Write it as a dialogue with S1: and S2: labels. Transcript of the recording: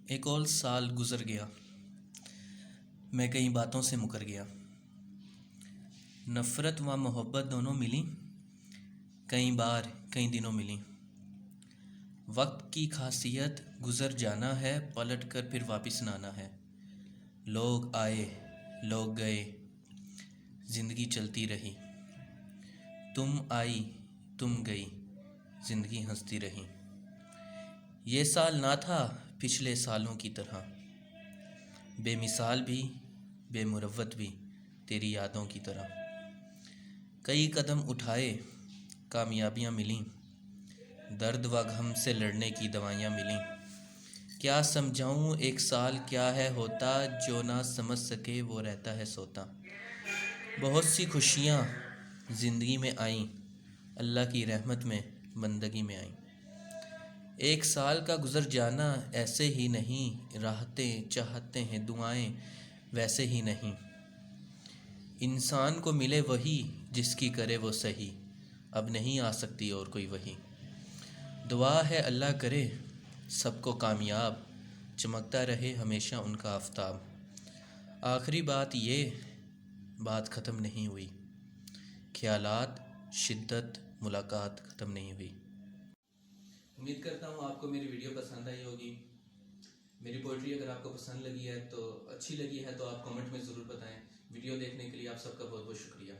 S1: एक और साल गुजर गया, मैं कई बातों से मुकर गया। नफ़रत व मोहब्बत दोनों मिली, कई बार कई दिनों मिली। वक्त की खासियत गुजर जाना है, पलट कर फिर वापस ना आना है। लोग आए, लोग गए, ज़िंदगी चलती रही। तुम आई, तुम गई, ज़िंदगी हंसती रही। ये साल ना था पिछले सालों की तरह, बेमिसाल भी बेमुरव्वत भी तेरी यादों की तरह। कई कदम उठाए, कामयाबियाँ मिलीं, दर्द व गम से लड़ने की दवाइयाँ मिलीं। क्या समझाऊँ एक साल क्या है होता, जो ना समझ सके वो रहता है सोता। बहुत सी खुशियाँ ज़िंदगी में आईं, अल्लाह की रहमत में बंदगी में आईं। एक साल का गुजर जाना ऐसे ही नहीं, राहतें चाहते हैं दुआएं वैसे ही नहीं। इंसान को मिले वही जिसकी करे वो सही, अब नहीं आ सकती और कोई वही। दुआ है अल्लाह करे सबको कामयाब, चमकता रहे हमेशा उनका आफताब। आखिरी बात ये, बात ख़त्म नहीं हुई, ख्यालात शिद्दत मुलाकात ख़त्म नहीं हुई। उम्मीद करता हूँ आपको मेरी वीडियो पसंद आई होगी। मेरी पोइट्री अगर आपको पसंद लगी है तो अच्छी लगी है तो आप कमेंट में ज़रूर बताएं। वीडियो देखने के लिए आप सबका बहुत बहुत शुक्रिया।